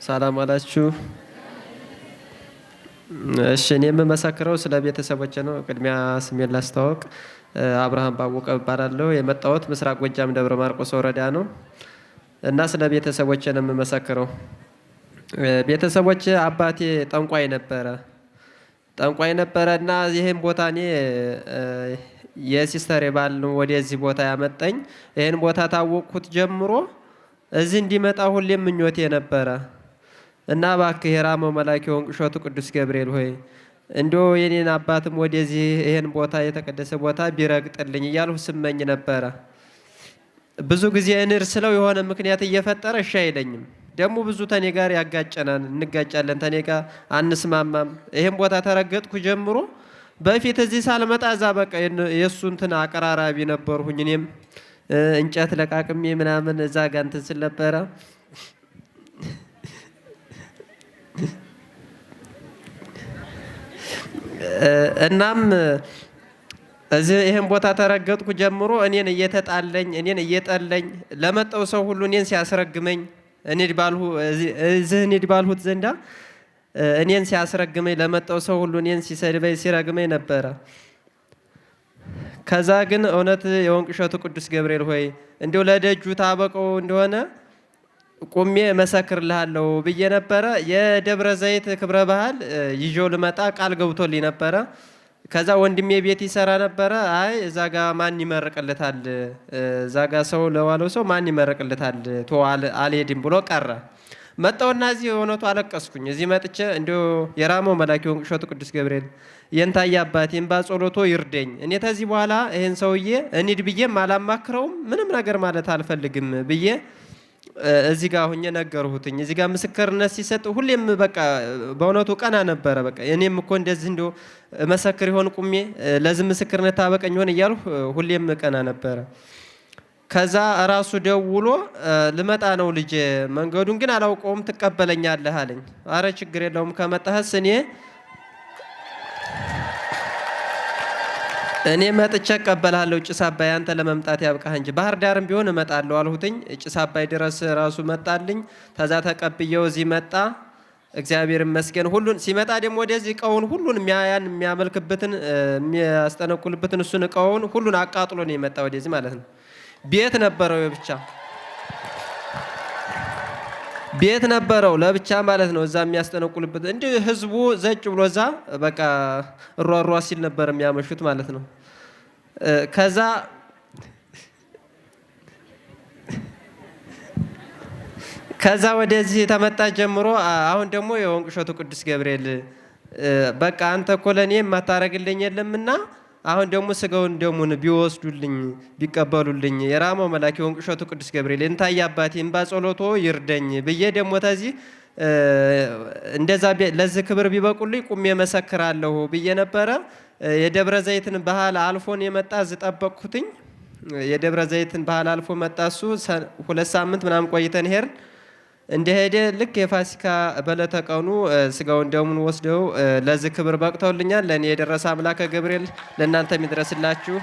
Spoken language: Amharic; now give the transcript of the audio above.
ሰላም አላችሁ። እሺ እኔ የምመሰክረው ስለ ቤተሰቦቼ ነው። ቅድሚያ ስሜን ላስተዋወቅ። አብርሃም ባወቀ እባላለሁ። የመጣሁት ምስራቅ ጎጃም ደብረ ማርቆስ ወረዳ ነው እና ስለ ቤተሰቦቼ ነው የምመሰክረው። ቤተሰቦቼ አባቴ ጠንቋይ ነበረ እና ይሄን ቦታ እኔ የሲስተር ባል ነው ወደዚህ ቦታ ያመጣኝ። ይሄን ቦታ ታወቅኩት ጀምሮ እዚህ እንዲመጣ ሁሌም ምኞቴ ነበረ እና እባክህ የራመው መልአክ የሆንክ እሸቱ ቅዱስ ገብርኤል ሆይ እንደው የኔን አባትም ወደዚህ ይሄን ቦታ የተቀደሰ ቦታ ቢረግጥልኝ እያልሁ ስመኝ ነበረ። ብዙ ጊዜ እንር ስለው የሆነ ምክንያት እየፈጠረ እሺ አይለኝም። ደግሞ ብዙ ተኔ ጋር ያጋጨናል፣ እንጋጫለን፣ ተኔ ጋር አንስማማም። ይሄን ቦታ ተረገጥኩ ጀምሮ በፊት እዚህ ሳልመጣ እዛ በቃ የሱ እንትን አቀራራቢ ነበርሁኝ። እኔም እንጨት ለቃቅሜ ምናምን እዛ ጋር እንትን ስል ነበረ። እናም እዚህ ይሄን ቦታ ተረገጥኩ ጀምሮ እኔን እየተጣለኝ እኔን እየጠለኝ ለመጣው ሰው ሁሉ እኔን ሲያስረግመኝ እዚህ ባልሁት ዘንዳ እኔን ሲያስረግመኝ ለመጣው ሰው ሁሉ እኔን ሲሰድበኝ ሲረግመኝ ነበረ። ከዛ ግን እውነት የወንቅ እሸቱ ቅዱስ ገብርኤል ሆይ እንደው ለደጁ ታበቀው እንደሆነ ቁሜ መሰክርልሃለሁ ብዬ ነበረ። የደብረ ዘይት ክብረ ባህል ይዤው ልመጣ ቃል ገብቶልኝ ነበረ። ከዛ ወንድሜ ቤት ይሰራ ነበረ። አይ እዛ ጋ ማን ይመርቅልታል፣ እዛ ጋ ሰው ለዋለው ሰው ማን ይመርቅልታል፣ ቶ አልሄድም ብሎ ቀረ። መጣውና እዚህ እውነቱ አለቀስኩኝ። እዚህ መጥቼ እንዲሁ የራመው መልአክ የወንቅ እሸቱ ቅዱስ ገብርኤል የንታየ አባቴ እንባ ጸሎቶ ይርደኝ፣ እኔ ተዚህ በኋላ ይሄን ሰውዬ እንሂድ ብዬም አላማክረውም፣ ምንም ነገር ማለት አልፈልግም ብዬ እዚህ ጋር ሆኜ ነገርሁትኝ። እዚህ ጋር ምስክርነት ሲሰጥ ሁሌም በቃ በእውነቱ ቀና ነበረ። በቃ እኔም እኮ እንደዚህ እንደው መሰክር ይሆን ቁሜ ለዚህ ምስክርነት ታበቀኝ ይሆን እያልሁ ሁሌም ቀና ነበረ። ከዛ ራሱ ደውሎ ልመጣ ነው ልጄ፣ መንገዱን ግን አላውቀውም፣ ትቀበለኛለህ አለኝ። አረ ችግር የለውም ከመጣህስ እኔ መጥቼ እቀበልሃለሁ። ጭስ አባይ አንተ ለመምጣት ያብቃህ እንጂ ባህር ዳርም ቢሆን እመጣለሁ አልሁትኝ። ጭስ አባይ ድረስ ራሱ መጣልኝ። ተዛ ተቀብየው እዚህ መጣ። እግዚአብሔር ይመስገን። ሁሉን ሲመጣ ደግሞ ወደዚህ እቃውን ሁሉን የሚያመልክበትን የሚያስጠነቁልበትን እሱን እቃውን ሁሉን አቃጥሎ ነው የመጣ ወደዚህ ማለት ነው። ቤት ነበረው ለብቻ ማለት ነው። እዛ የሚያስጠነቁልበት እንዲህ ህዝቡ ዘጭ ብሎ እዛ በቃ ሯሯ ሲል ነበር የሚያመሹት ማለት ነው። ከዛ ወደዚህ ተመጣ ጀምሮ አሁን ደግሞ የወንቅ እሸቱ ቅዱስ ገብርኤል በቃ አንተ እኮ ለኔ የማታረግልኝ የለምና አሁን ደግሞ ስጋውን ደሙን ቢወስዱልኝ ቢቀበሉልኝ የራመው መልአክ የወንቅ እሸቱ ቅዱስ ገብርኤል እንታየ አባቴ እንባ ጸሎቶ ይርደኝ ብዬ ደግሞ ተዚህ እንደዛ ለዚህ ክብር ቢበቁልኝ ቁሜ መሰክራለሁ ብዬ ነበረ። የደብረ ዘይትን ባህል አልፎን የመጣ ዝጠበቅኩትኝ። የደብረ ዘይትን ባህል አልፎ መጣ። እሱ 2 ሳምንት ምናምን ቆይተን ሄር እንደሄደ ልክ የፋሲካ በለተ ቀኑ ስጋውን ደሙን ወስደው ለዚህ ክብር በቅተውልኛል። ለኔ የደረሰ አምላከ ገብርኤል ለእናንተ የሚድረስላችሁ።